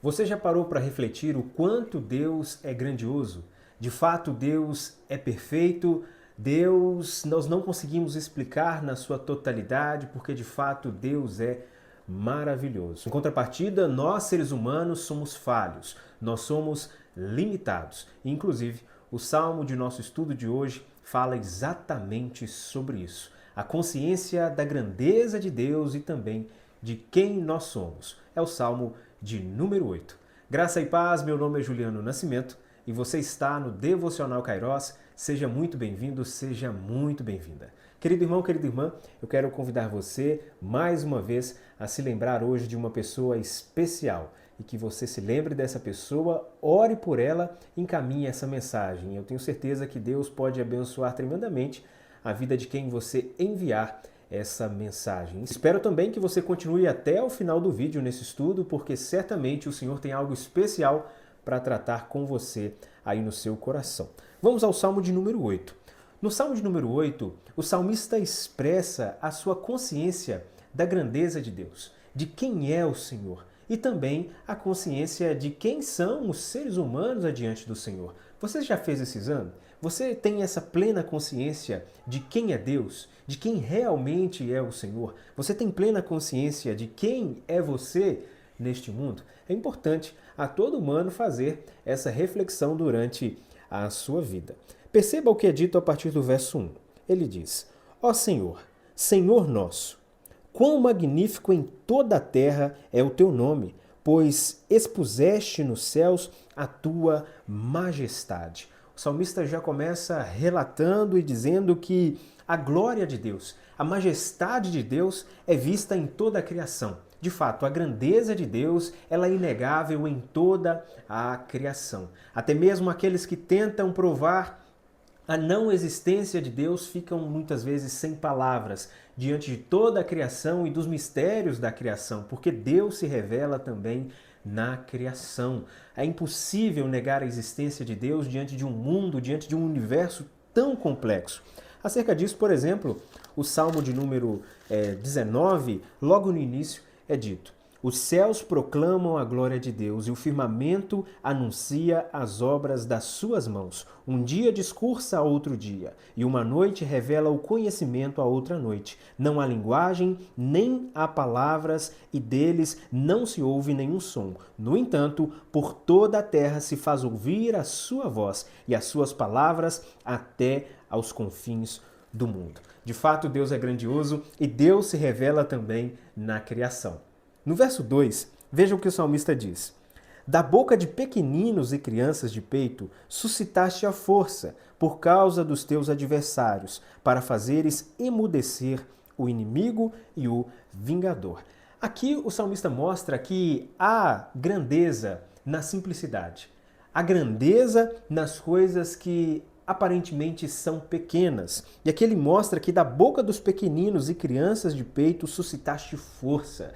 Você já parou para refletir o quanto Deus é grandioso? De fato, Deus é perfeito. Deus nós não conseguimos explicar na sua totalidade, porque de fato Deus é maravilhoso. Em contrapartida, nós seres humanos somos falhos, nós somos limitados. Inclusive, o salmo de nosso estudo de hoje fala exatamente sobre isso. A consciência da grandeza de Deus e também de quem nós somos. É o salmo de número 8. Graça e paz, meu nome é Juliano Nascimento e você está no Devocional Kairos. Seja muito bem-vindo, seja muito bem-vinda. Querido irmão, querida irmã, eu quero convidar você mais uma vez a se lembrar hoje de uma pessoa especial e que você se lembre dessa pessoa, ore por ela, encaminhe essa mensagem. Eu tenho certeza que Deus pode abençoar tremendamente a vida de quem você enviar essa mensagem. Espero também que você continue até o final do vídeo nesse estudo, porque certamente o Senhor tem algo especial para tratar com você aí no seu coração. Vamos ao Salmo de número 8. No Salmo de número 8, o salmista expressa a sua consciência da grandeza de Deus, de quem é o Senhor, e também a consciência de quem são os seres humanos adiante do Senhor. Você já fez esse exame? Você tem essa plena consciência de quem é Deus, de quem realmente é o Senhor? Você tem plena consciência de quem é você neste mundo? É importante a todo humano fazer essa reflexão durante a sua vida. Perceba o que é dito a partir do verso 1. Ele diz: Ó Senhor, Senhor nosso, quão magnífico em toda a terra é o teu nome, pois expuseste nos céus a tua majestade. O salmista já começa relatando e dizendo que a glória de Deus, a majestade de Deus é vista em toda a criação. De fato, a grandeza de Deus ela é inegável em toda a criação. Até mesmo aqueles que tentam provar a não existência de Deus ficam muitas vezes sem palavras diante de toda a criação e dos mistérios da criação, porque Deus se revela também na criação. É impossível negar a existência de Deus diante de um mundo, diante de um universo tão complexo. Acerca disso, por exemplo, o Salmo de número 19, logo no início, é dito: Os céus proclamam a glória de Deus e o firmamento anuncia as obras das suas mãos. Um dia discursa a outro dia, e uma noite revela o conhecimento a outra noite. Não há linguagem, nem há palavras, e deles não se ouve nenhum som. No entanto, por toda a terra se faz ouvir a sua voz, e as suas palavras até aos confins do mundo. De fato, Deus é grandioso e Deus se revela também na criação. No verso 2, veja o que o salmista diz: Da boca de pequeninos e crianças de peito suscitaste a força por causa dos teus adversários, para fazeres emudecer o inimigo e o vingador. Aqui o salmista mostra que há grandeza na simplicidade, há grandeza nas coisas que aparentemente são pequenas. E aqui ele mostra que da boca dos pequeninos e crianças de peito suscitaste força.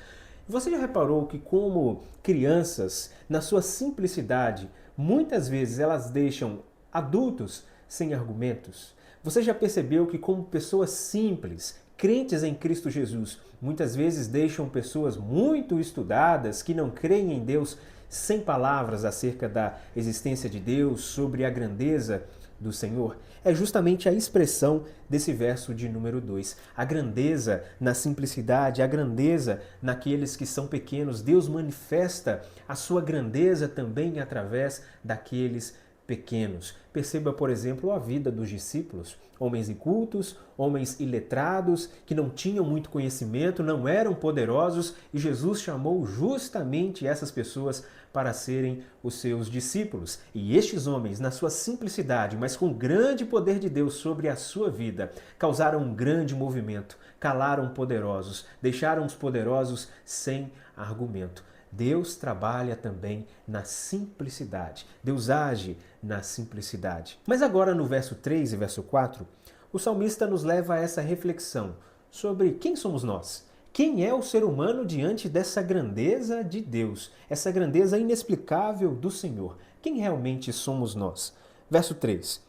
Você já reparou que, como crianças, na sua simplicidade, muitas vezes elas deixam adultos sem argumentos? Você já percebeu que, como pessoas simples, crentes em Cristo Jesus, muitas vezes deixam pessoas muito estudadas, que não creem em Deus, sem palavras acerca da existência de Deus, sobre a grandeza do Senhor? É justamente a expressão desse verso de número 2. A grandeza na simplicidade, a grandeza naqueles que são pequenos. Deus manifesta a sua grandeza também através daqueles pequenos. Perceba, por exemplo, a vida dos discípulos, homens incultos, homens iletrados, que não tinham muito conhecimento, não eram poderosos, e Jesus chamou justamente essas pessoas para serem os seus discípulos. E estes homens, na sua simplicidade, mas com grande poder de Deus sobre a sua vida, causaram um grande movimento, calaram poderosos, deixaram os poderosos sem argumento. Deus trabalha também na simplicidade. Deus age na simplicidade. Mas agora no verso 3 e verso 4, o salmista nos leva a essa reflexão sobre quem somos nós. Quem é o ser humano diante dessa grandeza de Deus, essa grandeza inexplicável do Senhor? Quem realmente somos nós? Verso 3.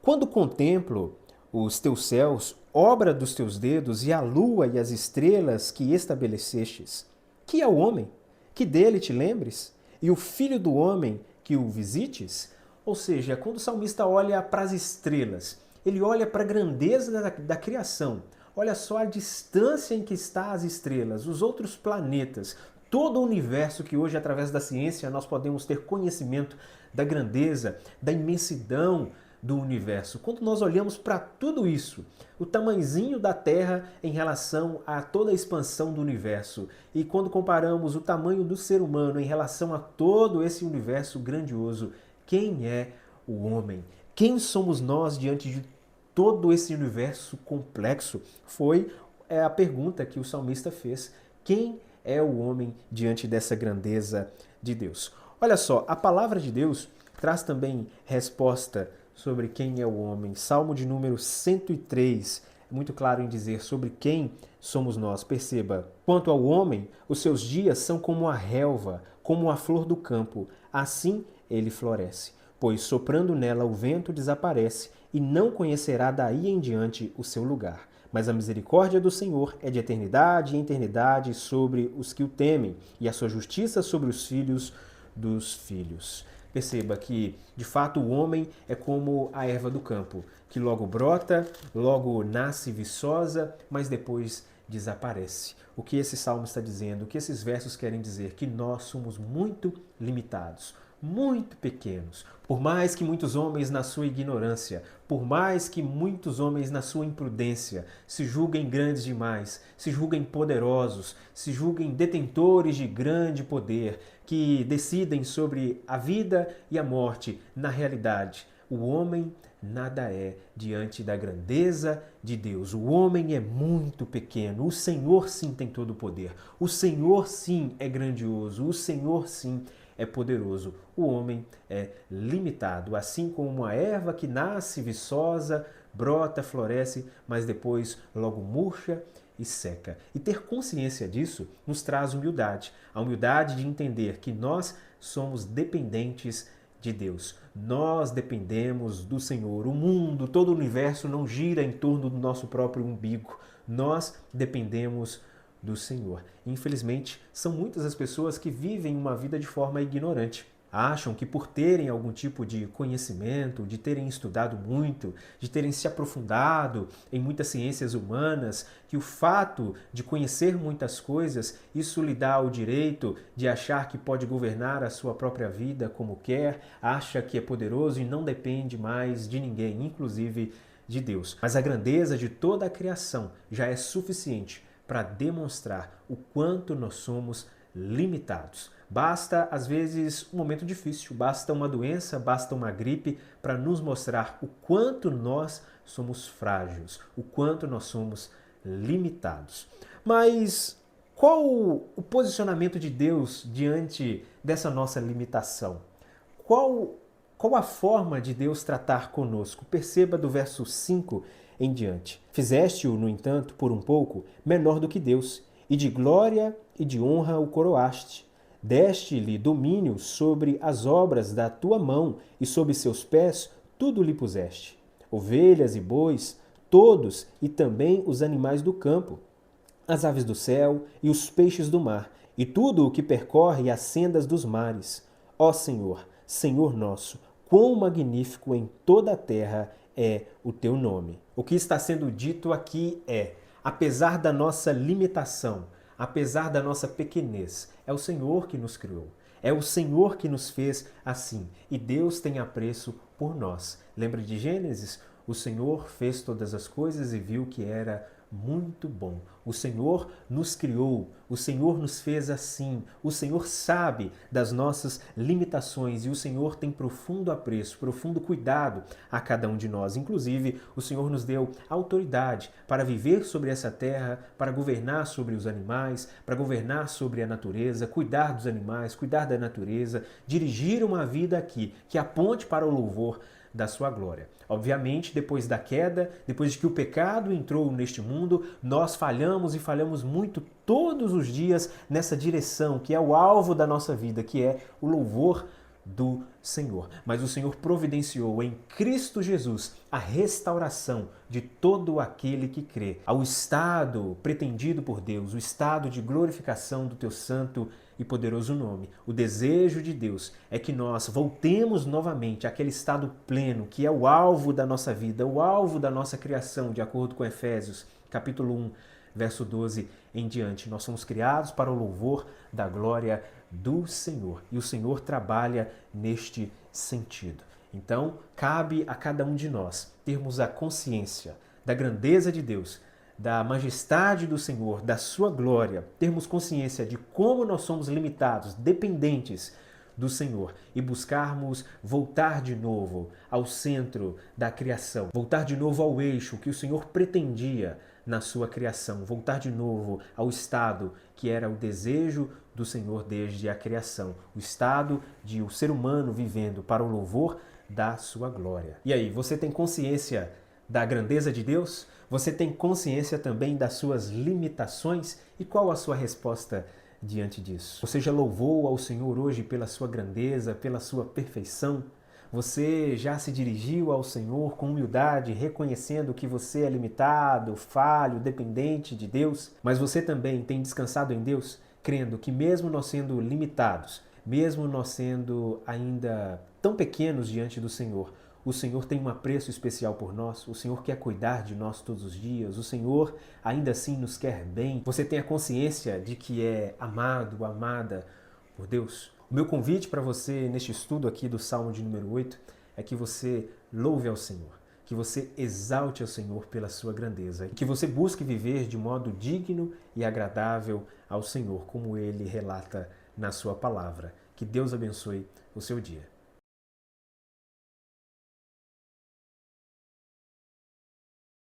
Quando contemplo os teus céus, obra dos teus dedos, e a lua e as estrelas que estabelecestes, que é o homem? Que dele te lembres? e o Filho do Homem que o visites? Ou seja, quando o salmista olha para as estrelas, ele olha para a grandeza da criação. Olha só a distância em que estão as estrelas, os outros planetas, todo o universo que hoje, através da ciência, nós podemos ter conhecimento da grandeza, da imensidão do universo. Quando nós olhamos para tudo isso, o tamanhozinho da Terra em relação a toda a expansão do universo, e quando comparamos o tamanho do ser humano em relação a todo esse universo grandioso, quem é o homem? Quem somos nós diante de todo esse universo complexo? Foi a pergunta que o salmista fez. Quem é o homem diante dessa grandeza de Deus? Olha só, a palavra de Deus traz também resposta sobre quem é o homem. Salmo de número 103 é muito claro em dizer sobre quem somos nós. Perceba, quanto ao homem, os seus dias são como a relva, como a flor do campo. Assim ele floresce, pois soprando nela o vento desaparece e não conhecerá daí em diante o seu lugar. Mas a misericórdia do Senhor é de eternidade em eternidade sobre os que o temem, e a sua justiça sobre os filhos dos filhos. Perceba que, de fato, o homem é como a erva do campo, que logo brota, logo nasce viçosa, mas depois desaparece. O que esse salmo está dizendo, o que esses versos querem dizer? Que nós somos muito limitados, muito pequenos. Por mais que muitos homens na sua ignorância, por mais que muitos homens na sua imprudência se julguem grandes demais, se julguem poderosos, se julguem detentores de grande poder, que decidem sobre a vida e a morte, na realidade, o homem nada é diante da grandeza de Deus. O homem é muito pequeno. O Senhor sim tem todo o poder. O Senhor sim é grandioso. O Senhor sim é poderoso. O homem é limitado, assim como a erva que nasce viçosa, brota, floresce, mas depois logo murcha e seca. E ter consciência disso nos traz humildade. A humildade de entender que nós somos dependentes de Deus. Nós dependemos do Senhor. O mundo, todo o universo não gira em torno do nosso próprio umbigo. Nós dependemos do Senhor. Infelizmente, são muitas as pessoas que vivem uma vida de forma ignorante. Acham que por terem algum tipo de conhecimento, de terem estudado muito, de terem se aprofundado em muitas ciências humanas, que o fato de conhecer muitas coisas, isso lhe dá o direito de achar que pode governar a sua própria vida como quer, acha que é poderoso e não depende mais de ninguém, inclusive de Deus. Mas a grandeza de toda a criação já é suficiente para demonstrar o quanto nós somos limitados. Basta, às vezes, um momento difícil, basta uma doença, basta uma gripe para nos mostrar o quanto nós somos frágeis, o quanto nós somos limitados. Mas qual o posicionamento de Deus diante dessa nossa limitação? Qual a forma de Deus tratar conosco? Perceba do verso 5 em diante. Fizeste-o, no entanto, por um pouco, menor do que Deus, e de glória e de honra o coroaste. Deste-lhe domínio sobre as obras da tua mão, e sob seus pés tudo lhe puseste. Ovelhas e bois, todos, e também os animais do campo, as aves do céu e os peixes do mar, e tudo o que percorre as sendas dos mares. Ó Senhor, Senhor nosso, quão magnífico em toda a terra é o teu nome. O que está sendo dito aqui é, apesar da nossa limitação, apesar da nossa pequenez, é o Senhor que nos criou. É o Senhor que nos fez assim. E Deus tem apreço por nós. Lembra de Gênesis? O Senhor fez todas as coisas e viu que era muito bom. O Senhor nos criou, o Senhor nos fez assim, o Senhor sabe das nossas limitações e o Senhor tem profundo apreço, profundo cuidado a cada um de nós. Inclusive, o Senhor nos deu autoridade para viver sobre essa terra, para governar sobre os animais, para governar sobre a natureza, cuidar dos animais, cuidar da natureza, dirigir uma vida aqui que aponte para o louvor da sua glória. Obviamente, depois da queda, depois de que o pecado entrou neste mundo, nós falhamos e falhamos muito todos os dias nessa direção, que é o alvo da nossa vida, que é o louvor do Senhor. Mas o Senhor providenciou em Cristo Jesus a restauração de todo aquele que crê, ao estado pretendido por Deus, o estado de glorificação do teu santo e poderoso nome. O desejo de Deus é que nós voltemos novamente àquele estado pleno que é o alvo da nossa vida, o alvo da nossa criação, de acordo com Efésios, capítulo 1, verso 12 em diante. Nós somos criados para o louvor da glória do Senhor e o Senhor trabalha neste sentido. Então, cabe a cada um de nós termos a consciência da grandeza de Deus, da majestade do Senhor, da sua glória, termos consciência de como nós somos limitados, dependentes do Senhor e buscarmos voltar de novo ao centro da criação, voltar de novo ao eixo que o Senhor pretendia na sua criação, voltar de novo ao estado que era o desejo do Senhor desde a criação, o estado de o ser humano vivendo para o louvor da sua glória. E aí, você tem consciência da grandeza de Deus? Você tem consciência também das suas limitações? E qual a sua resposta diante disso? Você já louvou ao Senhor hoje pela sua grandeza, pela sua perfeição? Você já se dirigiu ao Senhor com humildade, reconhecendo que você é limitado, falho, dependente de Deus? Mas você também tem descansado em Deus, crendo que mesmo nós sendo limitados, mesmo nós sendo ainda tão pequenos diante do Senhor, o Senhor tem um apreço especial por nós, o Senhor quer cuidar de nós todos os dias, o Senhor ainda assim nos quer bem. Você tem a consciência de que é amado, amada por Deus? O meu convite para você neste estudo aqui do Salmo de número 8 é que você louve ao Senhor, que você exalte ao Senhor pela sua grandeza e que você busque viver de modo digno e agradável ao Senhor, como Ele relata na sua palavra. Que Deus abençoe o seu dia.